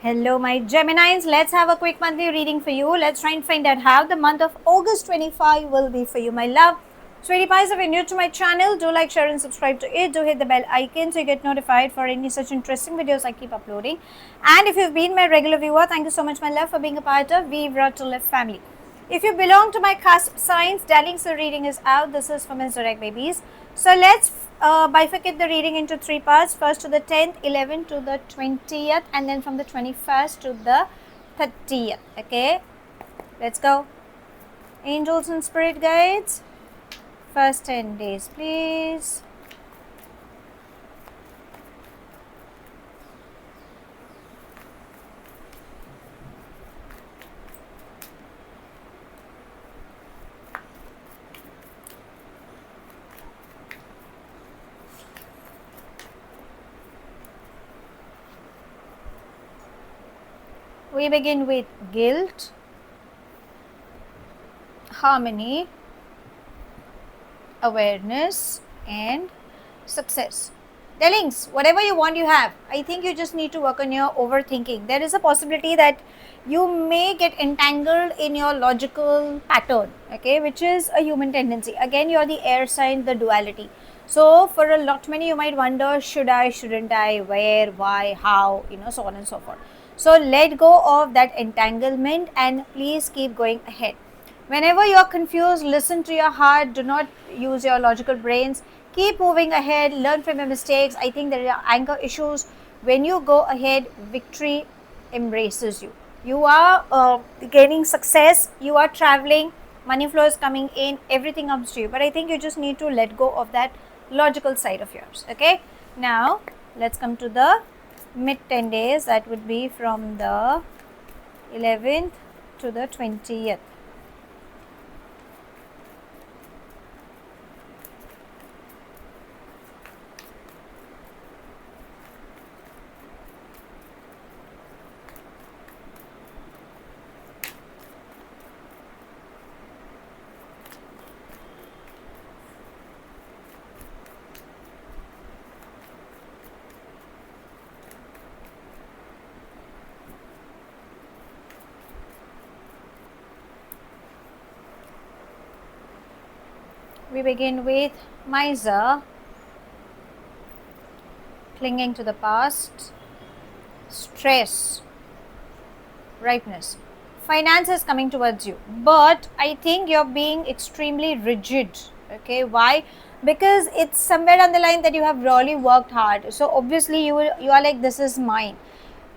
Hello, my Geminis. Let's have a quick monthly reading for you. Let's try and find out how the month of August 25 will be for you, my love. Sweetie pies, if you're new to my channel, do like, share, and subscribe to it. Do hit the bell icon so you get notified for any such interesting videos I keep uploading. And if you've been my regular viewer, thank you so much, my love, for being a part of Vibra to Live family. If you belong to my cusp signs, darling, so reading is out. This is for Miss Direct Babies. So let's bifurcate the reading into three parts. First to the 10th, 11th to the 20th, and then from the 21st to the 30th. Okay, let's go. Angels and spirit guides. First 10 days, please. We begin with guilt, harmony, awareness, and success. Darlings, whatever you want, you have. I think you just need to work on your overthinking. There is a possibility that you may get entangled in your logical pattern, okay, which is a human tendency. Again, you're the air sign, the duality. So, for a lot many, you might wonder, should I, shouldn't I, where, why, how, so on and so forth. So, let go of that entanglement and please keep going ahead. Whenever you are confused, listen to your heart. Do not use your logical brains. Keep moving ahead. Learn from your mistakes. I think there are anger issues. When you go ahead, victory embraces you. You are gaining success. You are traveling. Money flow is coming in. Everything comes to you. But I think you just need to let go of that logical side of yours. Okay. Now, let's come to the mid 10 days. That would be from the 11th to the 20th. We begin with miser, clinging to the past, stress, ripeness. Finance is coming towards you, but I think you're being extremely rigid. Okay, why? Because it's somewhere on the line that you have really worked hard. So obviously you are like, this is mine.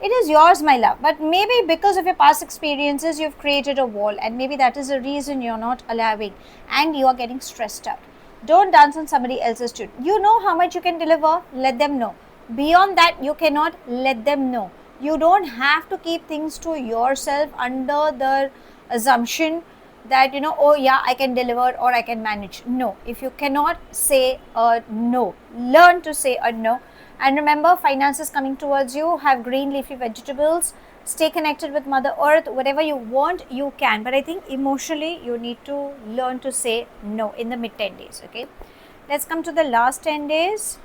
It is yours, my love, but maybe because of your past experiences, you've created a wall, and maybe that is the reason you're not allowing and you are getting stressed out. Don't dance on somebody else's tune. You know how much you can deliver, let them know. Beyond that, you cannot, let them know. You don't have to keep things to yourself under the assumption that, oh yeah, I can deliver or I can manage. No, if you cannot, say a no. Learn to say a no. And remember, finance is coming towards you. Have green leafy vegetables. Stay connected with Mother Earth. Whatever you want, you can. But I think emotionally, you need to learn to say no in the mid 10 days. Okay. Let's come to the last 10 days.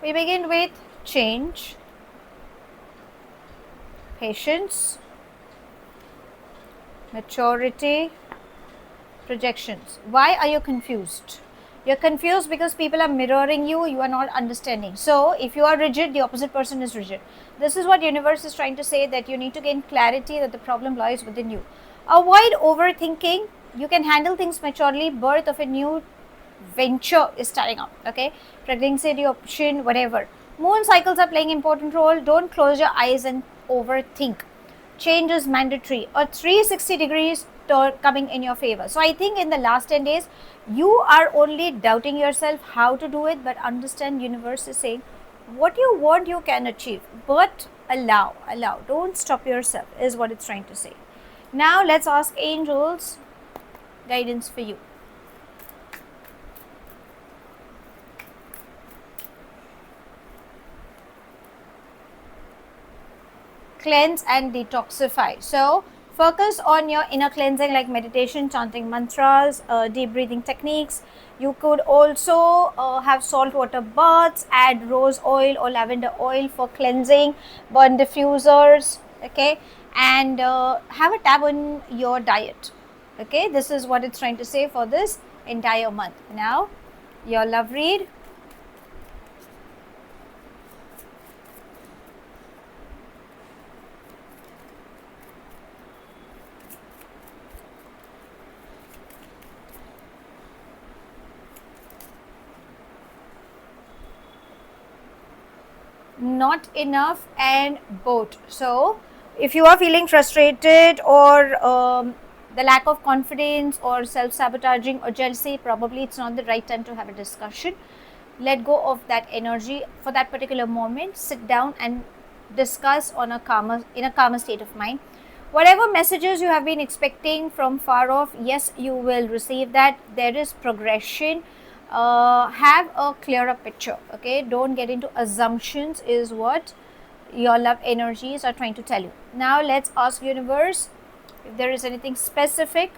We begin with change, patience, maturity, projections. Why are you confused? You're confused because people are mirroring you, you are not understanding. So, if you are rigid, the opposite person is rigid. This is what universe is trying to say, that you need to gain clarity that the problem lies within you. Avoid overthinking. You can handle things maturely. Birth of a new venture is starting up. Okay, pregnancy, the option, whatever. Moon cycles are playing important role. Don't close your eyes and overthink. Change is mandatory. A 360 degrees coming in your favor. So I think in the last 10 days, you are only doubting yourself how to do it, but understand universe is saying what you want you can achieve, but allow, don't stop yourself is what it's trying to say. Now let's ask angels guidance for you. cleanse and detoxify. So focus on your inner cleansing like meditation, chanting mantras, deep breathing techniques. You could also have salt water baths, add rose oil or lavender oil for cleansing, burn diffusers, okay, and have a tab on your diet. Okay, this is what it's trying to say for this entire month. Now your love read. Not enough and both. So if you are feeling frustrated or the lack of confidence or self-sabotaging or jealousy, probably it's not the right time to have a discussion. Let go of that energy for that particular moment. Sit down and discuss on in a calmer state of mind. Whatever messages you have been expecting from far off, yes, you will receive that. There is progression. Have a clearer picture. Okay, don't get into assumptions is what your love energies are trying to tell you. Now let's ask universe if there is anything specific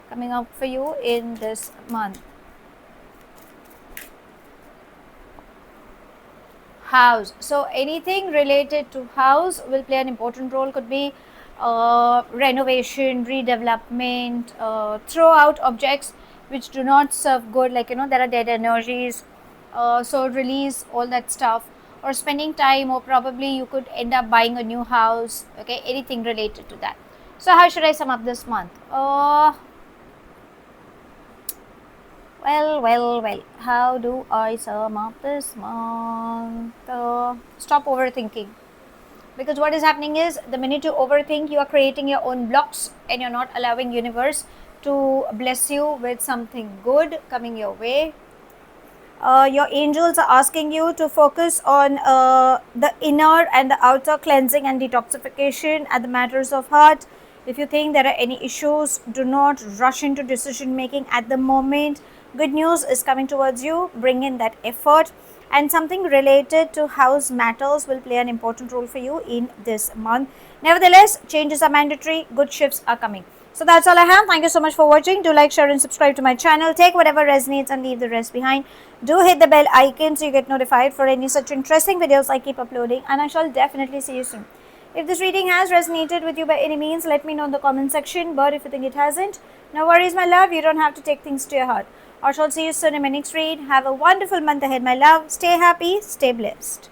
coming up for you in this month. House. So anything related to house will play an important role. Could be renovation, redevelopment, throw out objects which do not serve good, like there are dead energies, so release all that stuff, or spending time, or probably you could end up buying a new house. Okay, anything related to that. So how should I sum up this month? Well, how do I sum up this month? Stop overthinking. Because what is happening is, the minute you overthink, you are creating your own blocks and you're not allowing universe to bless you with something good coming your way. Your angels are asking you to focus on the inner and the outer cleansing and detoxification at the matters of heart. If you think there are any issues, do not rush into decision making at the moment. Good news is coming towards you. Bring in that effort, and something related to house matters will play an important role for you in this month. Nevertheless, changes are mandatory. Good shifts are coming. So that's all I have. Thank you so much for watching. Do like, share and subscribe to my channel. Take whatever resonates and leave the rest behind. Do hit the bell icon so you get notified for any such interesting videos I keep uploading, and I shall definitely see you soon. If this reading has resonated with you by any means, let me know in the comment section. But if you think it hasn't, no worries, my love. You don't have to take things to your heart. I shall see you soon in my next read. Have a wonderful month ahead, my love. Stay happy, stay blessed.